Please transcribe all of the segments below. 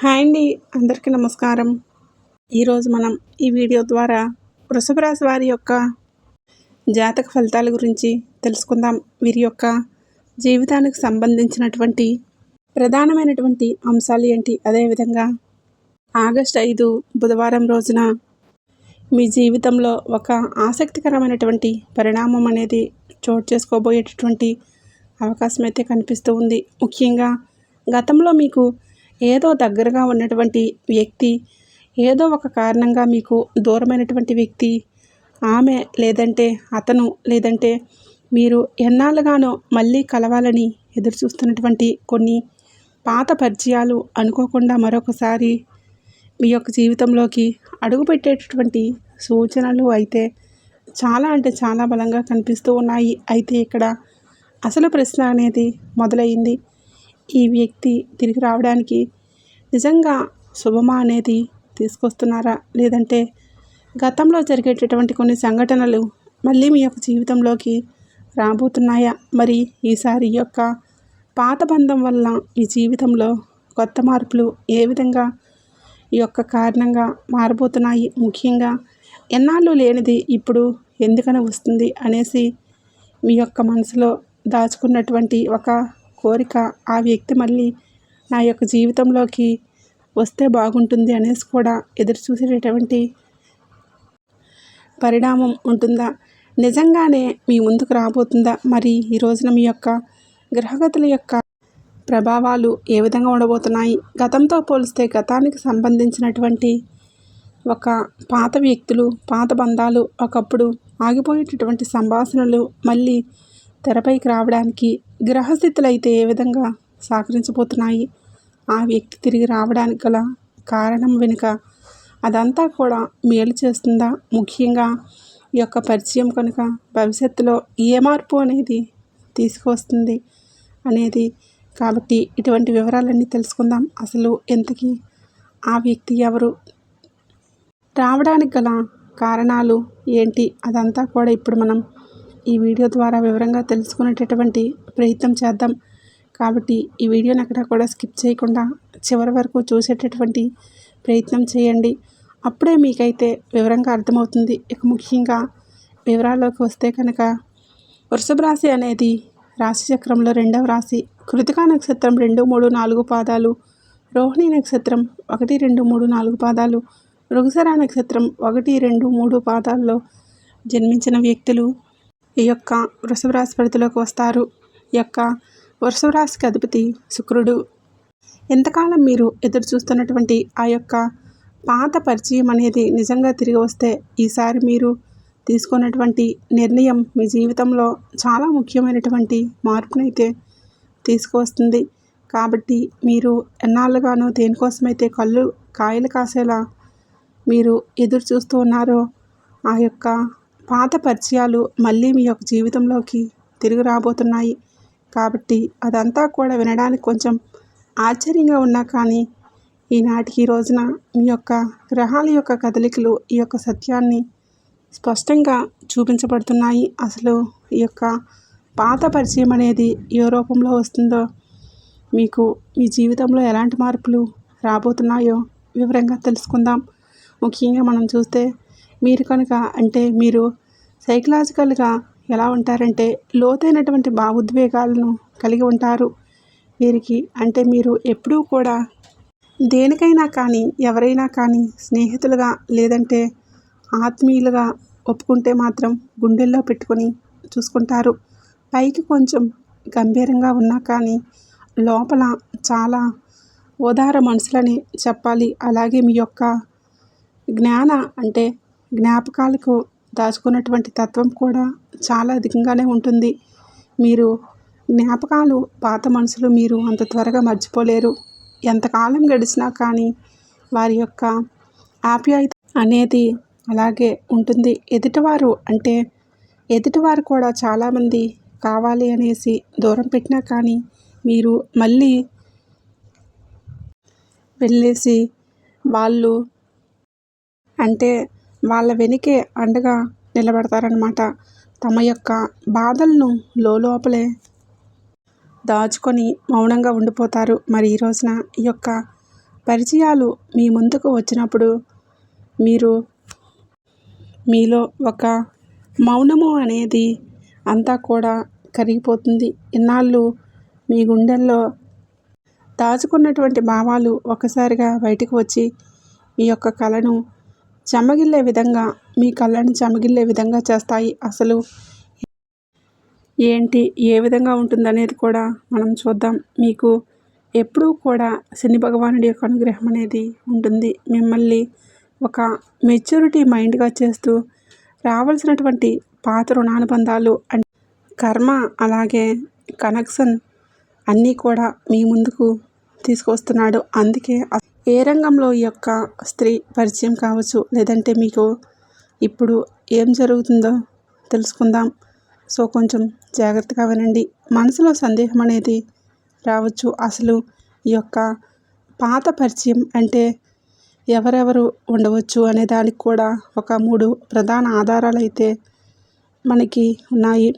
Hi అండి. అందరికీ నమస్కారం. ఈరోజు మనం ఈ వీడియో ద్వారా వృషభ రాశి వారి యొక్క జాతక ఫలితాల గురించి తెలుసుకుందాం. వీరి యొక్క జీవితానికి సంబంధించినటువంటి ప్రధానమైనటువంటి అంశాలు ఏంటి, అదేవిధంగా ఆగస్టు 5 బుధవారం రోజున మీ జీవితంలో ఒక ఆసక్తికరమైనటువంటి పరిణామం అనేది చోటు చేసుకోబోయేటటువంటి అవకాశం అయితే కనిపిస్తూ ఉంది. ముఖ్యంగా గతంలో మీకు ఏదో దగ్గరగా ఉన్నటువంటి వ్యక్తి, ఏదో ఒక కారణంగా మీకు దూరమైనటువంటి వ్యక్తి, ఆమె లేదంటే అతను, లేదంటే మీరు ఎన్నాళ్ళుగానో మళ్ళీ కలవాలని ఎదురు చూస్తున్నటువంటి కొన్ని పాత పరిచయాలు అనుకోకుండా మరొకసారి మీ యొక్క జీవితంలోకి అడుగుపెట్టేటటువంటి సూచనలు అయితే చాలా అంటే చాలా బలంగా కనిపిస్తూ ఉన్నాయి. అయితే ఇక్కడ అసలు ప్రశ్న అనేది మొదలైంది. ఈ వ్యక్తి తిరిగి రావడానికి నిజంగా శుభమా అనేది తీసుకొస్తున్నారా, లేదంటే గతంలో జరిగేటటువంటి కొన్ని సంఘటనలు మళ్ళీ మీ యొక్క జీవితంలోకి రాబోతున్నాయా? మరి ఈసారి యొక్క పాత బంధం వల్ల ఈ జీవితంలో కొత్త మార్పులు ఏ విధంగా ఈ యొక్క కారణంగా మారబోతున్నాయి? ముఖ్యంగా ఎన్నాళ్ళు లేనిది ఇప్పుడు ఎందుకని వస్తుంది అనేసి మీ యొక్క మనసులో దాచుకున్నటువంటి ఒక కోరిక, ఆ వ్యక్తి మళ్ళీ నా యొక్క జీవితంలోకి వస్తే బాగుంటుంది అనేసి కూడా ఎదురు చూసేటటువంటి పరిణామం ఉంటుందా? నిజంగానే మీ ముందుకు రాబోతుందా? మరి ఈ రోజున మీ యొక్క గ్రహగతుల యొక్క ప్రభావాలు ఏ విధంగా ఉండబోతున్నాయి? గతంతో పోలిస్తే గతానికి సంబంధించినటువంటి ఒక పాత వ్యక్తులు, పాత బంధాలు, ఒకప్పుడు ఆగిపోయేటటువంటి సంభాషణలు మళ్ళీ తెరపైకి రావడానికి గ్రహస్థితులు అయితే ఏ విధంగా సహకరించబోతున్నాయి? ఆ వ్యక్తి తిరిగి రావడానికి గల కారణం వెనుక అదంతా కూడా మేలు చేస్తుందా? ముఖ్యంగా ఈ యొక్క పరిచయం కనుక భవిష్యత్తులో ఏ మార్పు అనేది తీసుకువస్తుంది అనేది, కాబట్టి ఇటువంటి వివరాలన్నీ తెలుసుకుందాం. అసలు ఎంతకీ ఆ వ్యక్తి ఎవరు, రావడానికి గల కారణాలు ఏంటి, అదంతా కూడా ఇప్పుడు మనం ఈ వీడియో ద్వారా వివరంగా తెలుసుకునేటటువంటి ప్రయత్నం చేద్దాం. కాబట్టి ఈ వీడియోని ఎక్కడా కూడా స్కిప్ చేయకుండా చివరి వరకు చూసేటటువంటి ప్రయత్నం చేయండి. అప్పుడే మీకైతే వివరంగా అర్థమవుతుంది. ఇక ముఖ్యంగా వివరాల్లోకి వస్తే కనుక వృషభ రాశి అనేది రాశి చక్రంలో 2వ రాశి. కృతికా నక్షత్రం 2, 3, 4 పాదాలు, రోహిణి నక్షత్రం 1, 2, 3, 4 పాదాలు, మృగశిర నక్షత్రం 1, 2, 3 పాదాల్లో జన్మించిన వ్యక్తులు ఈ యొక్క వృషభ రాశి పరిధిలోకి వస్తారు. ఈ యొక్క వృషభ రాశికి అధిపతి శుక్రుడు. ఎంతకాలం మీరు ఎదురు చూస్తున్నటువంటి ఆ యొక్క పాత పరిచయం అనేది నిజంగా తిరిగి వస్తే ఈసారి మీరు తీసుకున్నటువంటి నిర్ణయం మీ జీవితంలో చాలా ముఖ్యమైనటువంటి మార్పునైతే తీసుకువస్తుంది. కాబట్టి మీరు ఎన్నాళ్ళుగానో దేనికోసమైతే కాయలు కాసేలా మీరు ఎదురు చూస్తూ ఉన్నారో ఆ యొక్క పాత పరిచయాలు మళ్ళీ మీ యొక్క జీవితంలోకి తిరిగి రాబోతున్నాయి. కాబట్టి అదంతా కూడా వినడానికి కొంచెం ఆశ్చర్యంగా ఉన్నా కానీ ఈనాటికి ఈ రోజున మీ యొక్క గ్రహాల యొక్క కదలికలు ఈ యొక్క సత్యాన్ని స్పష్టంగా చూపించబడుతున్నాయి. అసలు ఈ యొక్క పాత పరిచయం అనేది ఏ రూపంలో వస్తుందో, మీకు మీ జీవితంలో ఎలాంటి మార్పులు రాబోతున్నాయో వివరంగా తెలుసుకుందాం. ముఖ్యంగా మనం చూస్తే మీరు కనుక మీరు సైకలాజికల్గా ఎలా ఉంటారంటే లోతైనటువంటి భావోద్వేగాలను కలిగి ఉంటారు. వీరికి మీరు ఎప్పుడూ కూడా దేనికైనా కానీ, ఎవరైనా కానీ స్నేహితులుగా లేదంటే ఆత్మీయులుగా ఒప్పుకుంటే మాత్రం గుండెల్లో పెట్టుకొని చూసుకుంటారు. పైకి కొంచెం గంభీరంగా ఉన్నా కానీ లోపల చాలా ఉదార మనసులని చెప్పాలి. అలాగే మీ యొక్క జ్ఞాపకాలకు దాచుకున్నటువంటి తత్వం కూడా చాలా అధికంగానే ఉంటుంది. మీరు జ్ఞాపకాలు, పాత మనసులు మీరు అంత త్వరగా మర్చిపోలేరు. ఎంతకాలం గడిచినా కానీ వారి యొక్క ఆప్యాయత అనేది అలాగే ఉంటుంది. ఎదుటివారు కూడా చాలామంది కావాలి అనేసి దూరం పెట్టినా కానీ మీరు మళ్ళీ వెళ్ళేసి వాళ్ళు వాళ్ళ వెనుకే అండగా నిలబడతారనమాట. తమ యొక్క బాధలను లోపలే దాచుకొని మౌనంగా ఉండిపోతారు. మరి ఈ రోజున ఈ యొక్క పరిచయాలు మీ ముందుకు వచ్చినప్పుడు మీరు మీలో ఒక మౌనము అనేది అంతా కూడా కరిగిపోతుంది. ఇన్నాళ్ళు మీ గుండెల్లో దాచుకున్నటువంటి భావాలు ఒక్కసారిగా బయటకు వచ్చి మీ యొక్క కళను చెమ్మగిల్లే విధంగా, మీ కళ్ళను చెమ్మగిల్లే విధంగా చేస్తాయి. అసలు ఏంటి, ఏ విధంగా ఉంటుందనేది కూడా మనం చూద్దాం. మీకు ఎప్పుడూ కూడా శని భగవానుడి యొక్క అనుగ్రహం అనేది ఉంటుంది. మిమ్మల్ని ఒక మెచ్యూరిటీ మైండ్గా చేస్తూ రావాల్సినటువంటి పాత రుణానుబంధాలు అంటే కర్మ, అలాగే కనెక్షన్ అన్నీ కూడా మీ ముందుకు తీసుకొస్తున్నాడు. అందుకే ఏ రంగంలో ఈ యొక్క స్త్రీ పరిచయం కావచ్చు, లేదంటే మీకు ఇప్పుడు ఏం జరుగుతుందో తెలుసుకుందాం. సో కొంచెం జాగ్రత్తగా వినండి. మనసులో సందేహం అనేది రావచ్చు. అసలు ఈ యొక్క పాత పరిచయం అంటే ఎవరెవరు ఉండవచ్చు అనే దానికి కూడా ఒక 3 ప్రధాన ఆధారాలు అయితే మనకి ఉన్నాయి.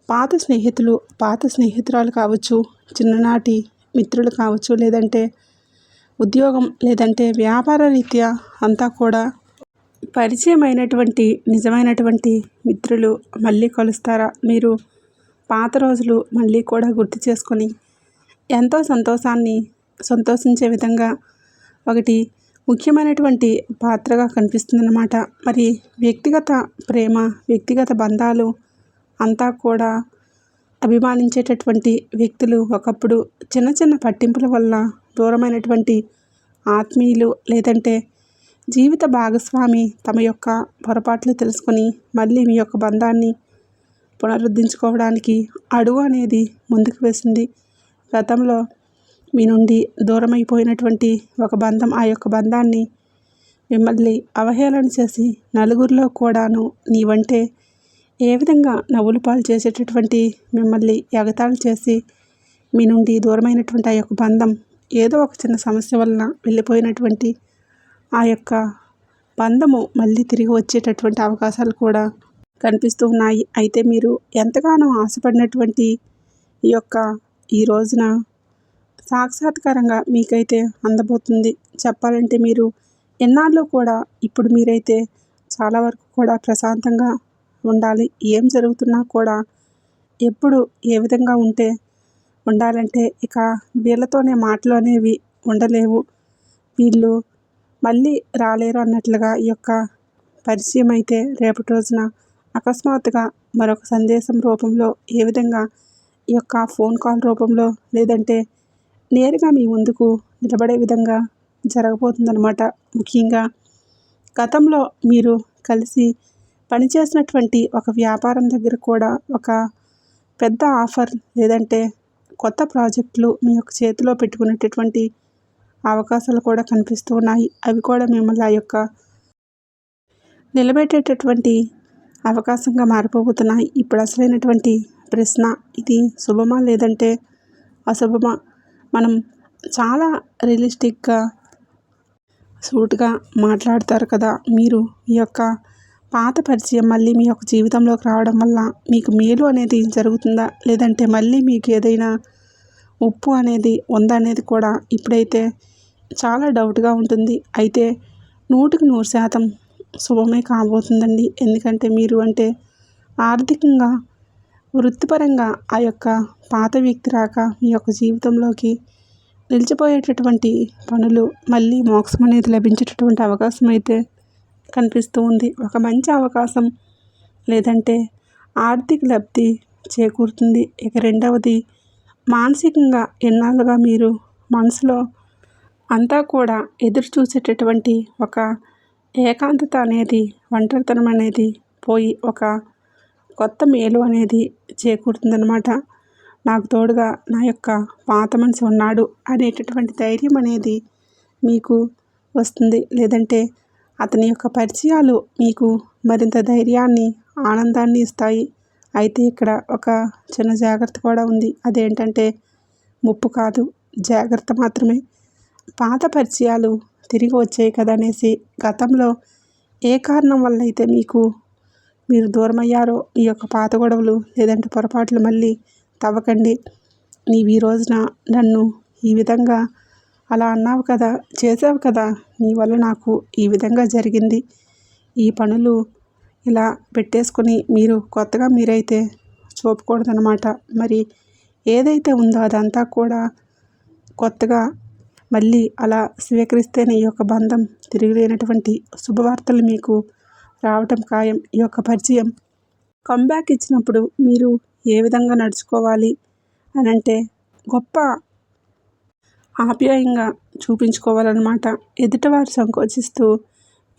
పాత స్నేహితులు, పాత స్నేహితురాలు కావచ్చు, చిన్ననాటి మిత్రులు కావచ్చు, లేదంటే ఉద్యోగం లేదంటే వ్యాపార రీత్యా అంతా కూడా పరిచయం అయినటువంటి నిజమైనటువంటి మిత్రులు మళ్ళీ కలుస్తారా? మీరు పాత రోజులు మళ్ళీ కూడా గుర్తు చేసుకొని ఎంతో సంతోషించే విధంగా ఒకటి ముఖ్యమైనటువంటి పాత్రగా కనిపిస్తుందన్నమాట. మరి వ్యక్తిగత ప్రేమ, వ్యక్తిగత బంధాలు అంతా కూడా అభిమానించేటటువంటి వ్యక్తులు ఒకప్పుడు చిన్న చిన్న పట్టింపుల వల్ల దూరమైనటువంటి ఆత్మీయులు, లేదంటే జీవిత భాగస్వామి తమ యొక్క పొరపాట్లు తెలుసుకొని మళ్ళీ మీ యొక్క బంధాన్ని పునరుద్ధరించుకోవడానికి అడుగు అనేది ముందుకు వేసింది. గతంలో మీ నుండి దూరమైపోయినటువంటి ఒక బంధం, ఆ యొక్క బంధాన్ని మిమ్మల్ని అవహేళన చేసి నలుగురిలో కూడాను నీవంటే ఏ విధంగా నవ్వులు పాలు చేసేటటువంటి మిమ్మల్ని ఎగతాళి చేసి మీ నుండి దూరమైనటువంటి ఆ యొక్క బంధం ఏదో ఒక చిన్న సమస్య వలన వెళ్ళిపోయినటువంటి ఆ యొక్క బంధము మళ్ళీ తిరిగి వచ్చేటటువంటి అవకాశాలు కూడా కనిపిస్తూ ఉన్నాయి. అయితే మీరు ఎంతగానో ఆశపడినటువంటి ఈ రోజున సాక్షాత్కారంగా మీకైతే అందబోతుంది. చెప్పాలంటే మీరు ఎన్నాళ్ళు కూడా ఇప్పుడు మీరైతే చాలా వరకు కూడా ప్రశాంతంగా ఉండాలి. ఏం జరుగుతున్నా కూడా ఎప్పుడు ఏ విధంగా ఉండాలంటే ఇక వీళ్ళతోనే మాటలు అనేవి ఉండలేవు, వీళ్ళు మళ్ళీ రాలేరు అన్నట్లుగా ఈ యొక్క పరిచయం అయితే రేపటి రోజున అకస్మాత్తుగా మరొక సందేశం రూపంలో, ఏ విధంగా ఈ యొక్క ఫోన్ కాల్ రూపంలో, లేదంటే నేరుగా మీ ముందుకు నిలబడే విధంగా జరగబోతుందన్నమాట. ముఖ్యంగా గతంలో మీరు కలిసి పనిచేసినటువంటి ఒక వ్యాపారం దగ్గర కూడా ఒక పెద్ద ఆఫర్, లేదంటే కొత్త ప్రాజెక్టులు మీ యొక్క చేతిలో పెట్టుకునేటటువంటి అవకాశాలు కూడా కనిపిస్తూ ఉన్నాయి. అవి కూడా మిమ్మల్ని ఆ యొక్క నిలబెట్టేటటువంటి అవకాశంగా మారిపోతున్నాయి. ఇప్పుడు అసలైనటువంటి ప్రశ్న, ఇది శుభమా లేదంటే అశుభమా? మనం చాలా రియలిస్టిక్గా సూటిగా మాట్లాడతారు కదా. మీరు ఈ యొక్క పాత పరిచయం మళ్ళీ మీ యొక్క జీవితంలోకి రావడం వల్ల మీకు మేలు అనేది జరుగుతుందా, లేదంటే మళ్ళీ మీకు ఏదైనా ముప్పు అనేది ఉందా అనేది కూడా ఇప్పుడైతే చాలా డౌట్గా ఉంటుంది. అయితే 100% శుభమే కాబోతుందండి. ఎందుకంటే మీరు అంటే ఆర్థికంగా, వృత్తిపరంగా ఆ యొక్క పాత వ్యక్తి రాక మీ యొక్క జీవితంలోకి నిలిచిపోయేటటువంటి పనులు మళ్ళీ మోక్షం అనేది లభించేటటువంటి అవకాశం అయితే కనిపిస్తూ ఉంది. ఒక మంచి అవకాశం, లేదంటే ఆర్థిక లబ్ధి చేకూరుతుంది. ఇక రెండవది, మానసికంగా ఎన్నాళ్ళుగా మీరు మనసులో అంతా కూడా ఎదురు చూసేటటువంటి ఒక ఏకాంతత అనేది, ఒంటరితనం అనేది పోయి ఒక కొత్త మేలు అనేది చేకూరుతుందన్నమాట. నాకు తోడుగా నా యొక్క పాత మనిషి ఉన్నాడు అనేటటువంటి ధైర్యం అనేది మీకు వస్తుంది. లేదంటే అతని యొక్క పరిచయాలు మీకు మరింత ధైర్యాన్ని, ఆనందాన్ని ఇస్తాయి. అయితే ఇక్కడ ఒక చిన్న జాగ్రత్త కూడా ఉంది. అదేంటంటే ముప్పు కాదు, జాగ్రత్త మాత్రమే. పాత పరిచయాలు తిరిగి వచ్చాయి కదా అనేసి గతంలో ఏ కారణం వల్ల అయితే మీరు దూరమయ్యారో ఈ యొక్క పాత గొడవలు, లేదంటే పొరపాట్లు మళ్ళీ తవ్వకండి. నీవు ఈ రోజున నన్ను ఈ విధంగా అలా అన్నావు కదా, చేసావు కదా, నీ వల్ల నాకు ఈ విధంగా జరిగింది. ఈ పనులు ఇలా పెట్టేసుకొని మీరు కొత్తగా మీరైతే చూపకూడదనమాట. మరి ఏదైతే ఉందో అదంతా కూడా కొత్తగా మళ్ళీ అలా స్వీకరిస్తేనే ఈ యొక్క బంధం తిరిగి లేనటువంటి శుభవార్తలు మీకు రావటం ఖాయం. ఈ యొక్క పరిచయం కంబ్యాక్ ఇచ్చినప్పుడు మీరు ఏ విధంగా నడుచుకోవాలి అనంటే గొప్ప ఆప్యాయంగా చూపించుకోవాలన్నమాట. ఎదుటివారు సంకోచిస్తూ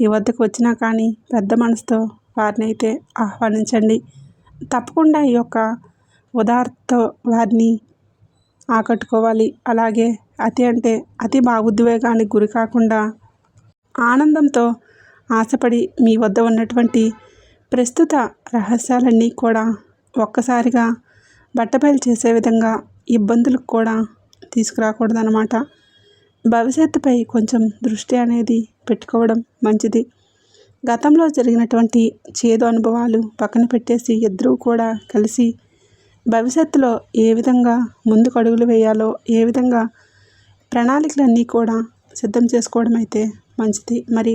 మీ వద్దకు వచ్చినా కానీ పెద్ద మనసుతో వారిని అయితే ఆహ్వానించండి. తప్పకుండా ఈ యొక్క ఉదారతతో వారిని ఆకట్టుకోవాలి. అలాగే అతి భావోద్వేగానికి గురి కాకుండా ఆనందంతో ఆశపడి మీ వద్ద ఉన్నటువంటి ప్రస్తుత రహస్యాలన్నీ కూడా ఒక్కసారిగా బట్టబయలు చేసే విధంగా ఇబ్బందులకు కూడా తీసుకురాకూడదనమాట. భవిష్యత్తుపై కొంచెం దృష్టి అనేది పెట్టుకోవడం మంచిది. గతంలో జరిగినటువంటి చేదు అనుభవాలు పక్కన పెట్టేసి ఇద్దరూ కూడా కలిసి భవిష్యత్తులో ఏ విధంగా ముందుకు అడుగులు వేయాలో, ఏ విధంగా ప్రణాళికలన్నీ కూడా సిద్ధం చేసుకోవడం అయితే మంచిది. మరి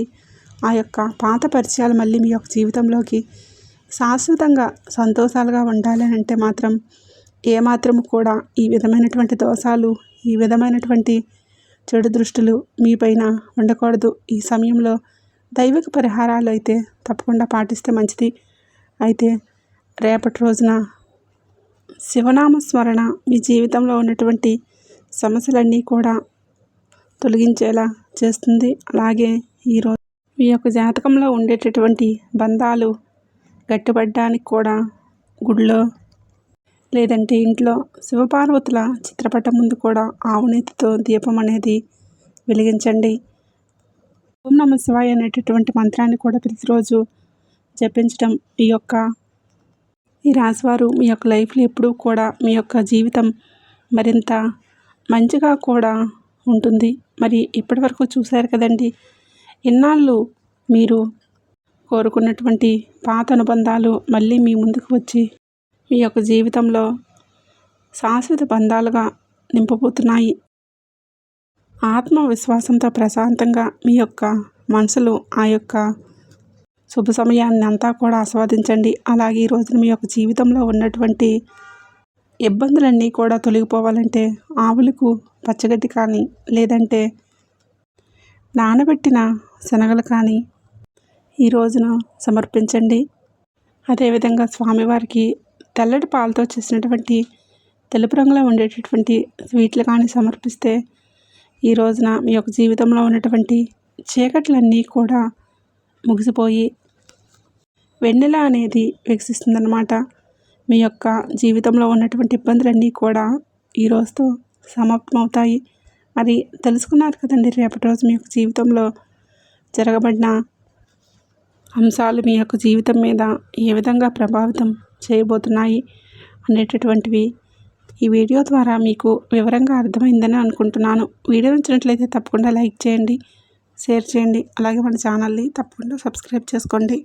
ఆ యొక్క పాత పరిచయాలు మళ్ళీ మీ యొక్క జీవితంలోకి శాశ్వతంగా సంతోషాలుగా ఉండాలి అని అంటే మాత్రం ఏమాత్రము కూడా ఈ విధమైనటువంటి దోషాలు, ఈ విధమైనటువంటి చెడు దృష్టిలు మీ పైన ఉండకూడదు. ఈ సమయంలో దైవిక పరిహారాలు అయితే తప్పకుండా పాటిస్తే మంచిది. అయితే రేపటి రోజున శివనామస్మరణ మీ జీవితంలో ఉన్నటువంటి సమస్యలన్నీ కూడా తొలగించేలా చేస్తుంది. అలాగే ఈరోజు మీ యొక్క జాతకంలో ఉండేటటువంటి బంధాలు గట్టిపడడానికి కూడా గుడిలో లేదంటే ఇంట్లో శివపార్వతుల చిత్రపటం ముందు కూడా ఆవునేతితో దీపం అనేది వెలిగించండి. ఓం నమ శివాయ అనేటటువంటి మంత్రాన్ని కూడా ప్రతిరోజు జపించడం ఈ రాశివారు మీ యొక్క లైఫ్లో ఎప్పుడూ కూడా మీ యొక్క జీవితం మరింత మంచిగా కూడా ఉంటుంది. మరి ఇప్పటివరకు చూశారు కదండి, ఇన్నాళ్ళు మీరు కోరుకున్నటువంటి పాత అనుబంధాలు మళ్ళీ మీ ముందుకు వచ్చి మీ యొక్క జీవితంలో శాశ్వత బంధాలుగా నింపబోతున్నాయి. ఆత్మవిశ్వాసంతో ప్రశాంతంగా మీ యొక్క మనసులో ఆ యొక్క శుభ సమయాన్ని అంతా కూడా ఆస్వాదించండి. అలాగే ఈ రోజున మీ యొక్క జీవితంలో ఉన్నటువంటి ఇబ్బందులన్నీ కూడా తొలగిపోవాలంటే ఆవులకు పచ్చగడ్డి కానీ లేదంటే నానబెట్టిన శనగలు కానీ ఈ రోజున సమర్పించండి. అదేవిధంగా స్వామివారికి తెల్లటి పాలతో చేసినటువంటి తెలుపు రంగులో ఉండేటటువంటి స్వీట్లు కానీ సమర్పిస్తే ఈ రోజున మీ యొక్క జీవితంలో ఉన్నటువంటి చీకట్లన్నీ కూడా ముగిసిపోయి వెన్నెల అనేది వికసిస్తుందన్నమాట. మీ యొక్క జీవితంలో ఉన్నటువంటి ఇబ్బందులన్నీ కూడా ఈ రోజుతో సమాప్తమవుతాయి. మరి తెలుసుకున్నారు కదండి, రేపటి రోజు మీ యొక్క జీవితంలో జరగబడిన అంశాలు మీ యొక్క జీవితం మీద ఏ విధంగా ప్రభావితం చేయబోతున్నాయి అనేటటువంటివి ఈ వీడియో ద్వారా మీకు వివరంగా అర్థమైందని అనుకుంటున్నాను. వీడియో నచ్చినట్లయితే తప్పకుండా లైక్ చేయండి, షేర్ చేయండి. అలాగే మన ఛానల్ని తప్పకుండా సబ్స్క్రైబ్ చేసుకోండి.